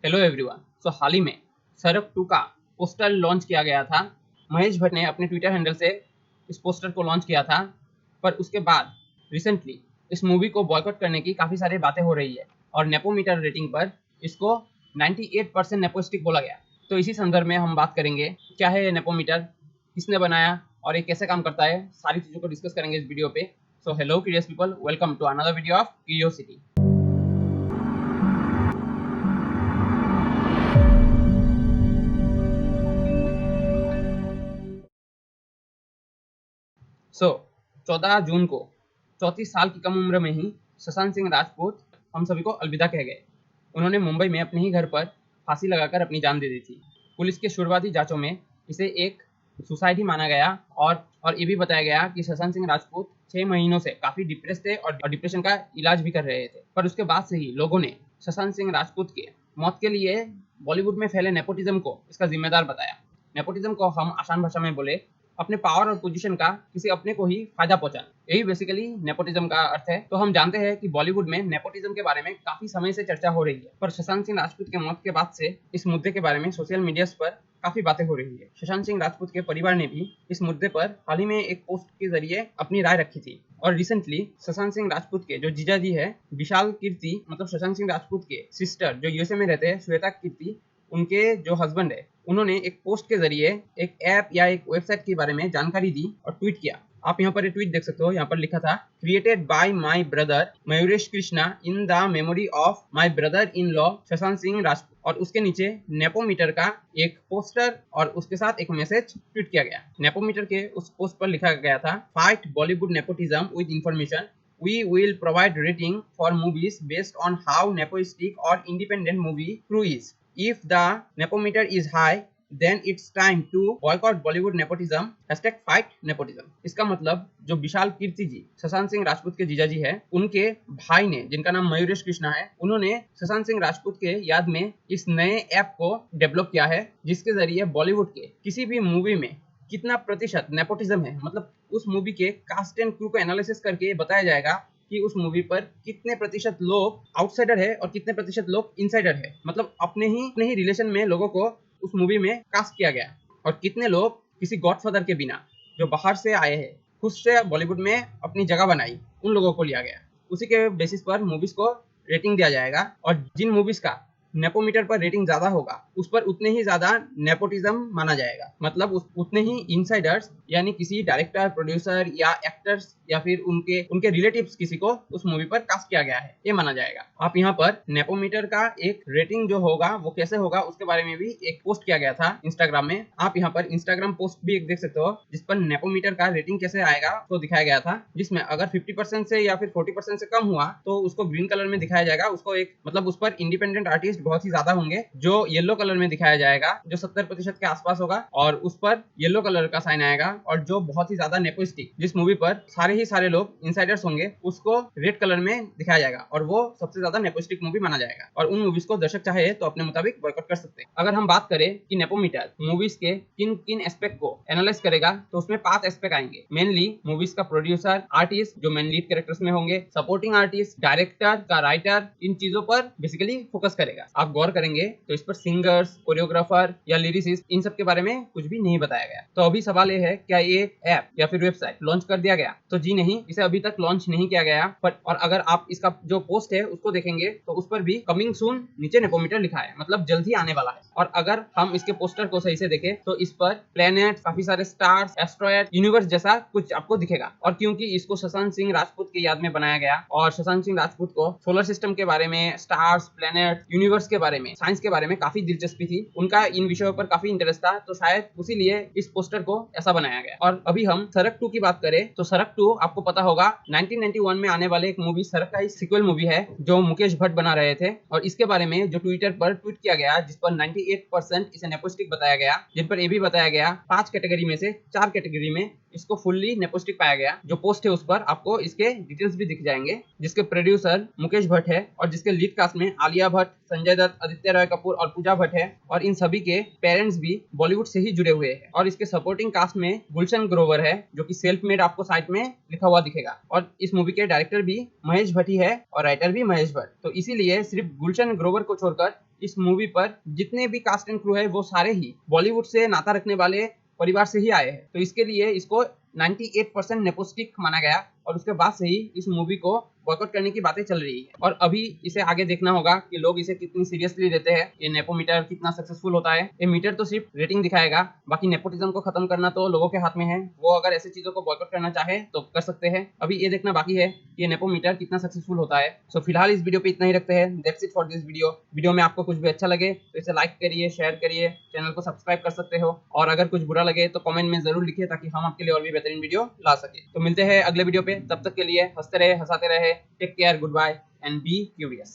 Hello everyone. हाल ही में सरक 2 का पोस्टर लॉन्च किया गया था। महेश भट्ट ने अपने ट्विटर हैंडल से इस पोस्टर को लॉन्च किया था, पर उसके बाद रिसेंटली इस मूवी को बॉयकॉट करने की काफ़ी सारी बातें हो रही है और नेपोमीटर रेटिंग पर इसको 98% नेपोस्टिक बोला गया। तो इसी संदर्भ में हम बात करेंगे क्या है ये नेपोमीटर, किसने बनाया और ये कैसे काम करता है, सारी चीज़ों को डिस्कस करेंगे इस वीडियो पे। So hello curious people, welcome to another video of curiosity. So 14 जून को 34 साल की कम उम्र में ही सुशांत सिंह राजपूत हम सभी को अलविदा कह गए। उन्होंने मुंबई में अपने ही घर पर फांसी लगाकर अपनी जान दे दी थी। पुलिस के शुरुआती जांचों में इसे एक सुसाइड ही माना गया और ये भी बताया गया कि सुशांत सिंह राजपूत 6 महीनों से काफ़ी डिप्रेस थे और डिप्रेशन का इलाज भी कर रहे थे। पर उसके बाद से ही लोगों ने सुशांत सिंह राजपूत के मौत के लिए बॉलीवुड में फैले नेपोटिज्म को इसका जिम्मेदार बताया। नेपोटिज्म को हम आसान भाषा में बोले, अपने पावर और पोजीशन का किसी अपने को ही फायदा पहुंचाना, यही बेसिकली नेपोटिज्म का अर्थ है। तो हम जानते हैं कि बॉलीवुड में नेपोटिज्म के बारे में काफी समय से चर्चा हो रही है, पर सुशांत सिंह राजपूत के मौत के बाद से इस मुद्दे के बारे में सोशल मीडिया पर काफी बातें हो रही है। सुशांत सिंह राजपूत के परिवार ने भी इस मुद्दे पर हाल ही में एक पोस्ट के जरिए अपनी राय रखी थी। और रिसेंटली सुशांत सिंह राजपूत के जो जीजा जी है विशाल कीर्ति, मतलब सुशांत सिंह राजपूत के सिस्टर जो यूएसए में रहते हैं, श्वेता कीर्ति, उनके जो हस्बैंड है, उन्होंने एक पोस्ट के जरिए एक ऐप या एक वेबसाइट के बारे में जानकारी दी और ट्वीट किया। आप यहाँ पर ये ट्वीट देख सकते हो। यहाँ पर लिखा था, created by my brother Mayuresh Krishna in the memory of my brother in law Sushant Singh Rajput. और उसके नीचे नेपोमीटर का एक पोस्टर और उसके साथ एक मैसेज ट्वीट किया गया। नेपोमीटर के उस पोस्ट पर लिखा गया था, fight Bollywood nepotism with information, we will provide rating for movies based on how nepotistic or independent movie crew is. If the nepometer is high, then it's time to boycott Bollywood nepotism. #fight nepotism. इसका मतलब जो विशाल कीर्ति जी सुशांत सिंह राजपूत के जीजा जी है, उनके भाई ने, जिनका नाम मयूरेश कृष्णा है, उन्होंने सुशांत सिंह राजपूत के याद में इस नए ऐप को डेवलप किया है, जिसके जरिए बॉलीवुड के किसी भी मूवी में कितना प्रतिशत नेपोटिज्म है, मतलब उस मूवी के कास्ट एंड क्रू को एनालिसिस करके बताया जाएगा कि उस मूवी पर कितने प्रतिशत लोग आउटसाइडर है और कितने प्रतिशत लोग इनसाइडर है, मतलब अपने ही रिलेशन में लोगों को उस मूवी में कास्ट किया गया, और कितने लोग किसी गॉडफादर के बिना जो बाहर से आए हैं, खुद से बॉलीवुड में अपनी जगह बनाई, उन लोगों को लिया गया। उसी के बेसिस पर मूवीज को रेटिंग दिया जाएगा, और जिन मूवीज का नेपोमीटर पर रेटिंग ज्यादा होगा उस पर उतने ही ज्यादा नेपोटिज्म माना जाएगा, मतलब उतने ही इनसाइडर्स यानी किसी डायरेक्टर, प्रोड्यूसर या एक्टर्स या फिर उनके रिलेटिव्स किसी को उस मूवी पर कास्ट किया गया है, ये माना जाएगा। आप यहाँ पर नेपोमीटर का एक रेटिंग जो होगा वो कैसे होगा उसके बारे में भी एक पोस्ट किया गया था इंस्टाग्राम में। आप यहाँ पर इंस्टाग्राम पोस्ट भी एक देख सकते हो, जिस पर नेपोमीटर का रेटिंग कैसे आएगा तो दिखाया गया था, जिसमें अगर 50% से या फिर 40% से कम हुआ तो उसको ग्रीन कलर में दिखाया जाएगा। उसको एक मतलब उस पर इंडिपेंडेंट आर्टिस्ट बहुत ही ज्यादा होंगे, जो येलो कलर में दिखाया जाएगा, जो 70% के आसपास होगा, और उस पर येलो कलर का साइन आएगा। और जो बहुत ही ज्यादा नेपोस्टिक, जिस मूवी पर सारे लोग इनसाइडर्स होंगे, उसको रेड कलर में दिखाया जाएगा, और वो सबसे ज्यादा नेपोस्टिक मूवी माना जाएगा। और उन मूवीज को दर्शक चाहे तो अपने मुताबिक बॉयकॉट कर सकते हैं। अगर हम बात करें कि नेपोमीटर मूवीज के किन किन एस्पेक्ट को एनालाइज करेगा, तो उसमें 5 एस्पेक्ट आएंगे। मेनली मूवीज का प्रोड्यूसर, आर्टिस्ट जो मेन लीड कैरेक्टर्स में होंगे, सपोर्टिंग आर्टिस्ट, डायरेक्टर का राइटर, इन चीजों पर बेसिकली फोकस करेगा। आप गौर करेंगे तो इस पर सिंगर्स, कोरियोग्राफर या लिरिसिस्ट, इन सब के बारे में कुछ भी नहीं बताया गया। तो अभी सवाल ये है, क्या ये ऐप या फिर वेबसाइट लॉन्च कर दिया गया? तो जी नहीं, इसे अभी तक लॉन्च नहीं किया गया। और अगर आप इसका जो पोस्ट है उसको देखेंगे तो उस पर भी कमिंग सून नीचे नेपोमीटर लिखा है, मतलब जल्द ही आने वाला है। और अगर हम इसके पोस्टर को सही से देखें तो इस पर प्लैनेट, काफी सारे स्टार्स, एस्ट्रॉयड, यूनिवर्स जैसा कुछ आपको दिखेगा। और क्योंकि इसको सुशांत सिंह राजपूत के याद में बनाया गया और सुशांत सिंह राजपूत को सोलर सिस्टम के बारे में, स्टार्स, प्लैनेट, यूनिवर्स के बारे में, साइंस के बारे में काफी दिलचस्पी थी, उनका इन विषयों पर काफी इंटरेस्ट था, तो शायद उसीलिए इस पोस्टर को ऐसा बनाया गया। और अभी हम सरक 2 की बात करें तो सरक 2 आपको पता होगा 1991 में आने वाले एक मूवी सरक का ही सीक्वल मूवी है, जो मुकेश भट्ट बना रहे थे। और इसके बारे में जो ट्विटर पर ट्वीट किया गया, जिस पर 98% इसे नेपोस्टिक बताया गया, जिन पर ये भी बताया गया 5 कैटेगरी में से 4 कैटेगरी में इसको फुल्ली नेपोस्टिक पाया गया। जो पोस्ट है उस पर आपको इसके डिटेल्स भी दिख जाएंगे, जिसके प्रोड्यूसर मुकेश भट्ट है और जिसके लीड कास्ट में आलिया भट्ट, संजय दत्त, आदित्य रॉय कपूर और पूजा भट्ट है। और इन सभी के पेरेंट्स भी बॉलीवुड से ही जुड़े हुए हैं। और इसके सपोर्टिंग कास्ट में गुलशन ग्रोवर है, जो कि सेल्फ मेड आपको साइट में लिखा हुआ दिखेगा। और इस मूवी के डायरेक्टर भी महेश भट्ट ही है और राइटर भी महेश भट्ट। तो इसीलिए सिर्फ गुलशन ग्रोवर को छोड़कर इस मूवी पर जितने भी कास्ट एंड क्रू है वो सारे ही बॉलीवुड से नाता रखने वाले परिवार से ही आए हैं। तो इसके लिए इसको 98% नेपोस्टिक माना गया और उसके बाद से ही इस मूवी को बॉयकॉट करने की बातें चल रही है। और अभी इसे आगे देखना होगा कि लोग इसे कितनी सीरियसली लेते हैं, ये नेपोमीटर कितना सक्सेसफुल होता है। ये मीटर तो सिर्फ रेटिंग दिखाएगा, बाकी नेपोटिज्म को खत्म करना तो लोगों के हाथ में है। वो अगर ऐसी चीजों को बॉयकॉट करना चाहे तो कर सकते हैं। अभी ये देखना बाकी है कि ये नेपोमीटर कितना सक्सेसफुल होता है। सो फिलहाल इस वीडियो पे इतना ही रखते हैं। That's it for this video में आपको कुछ भी अच्छा लगे तो इसे लाइक करिए, शेयर करिए, चैनल को सब्सक्राइब कर सकते हो। और अगर कुछ बुरा लगे तो कमेंट में जरूर लिखिए ताकि हम आपके लिए और भी बेहतरीन वीडियो ला सके। तो मिलते हैं अगले वीडियो पे, तब तक के लिए हंसते रहे, हंसाते रहे, take care, good bye and be curious.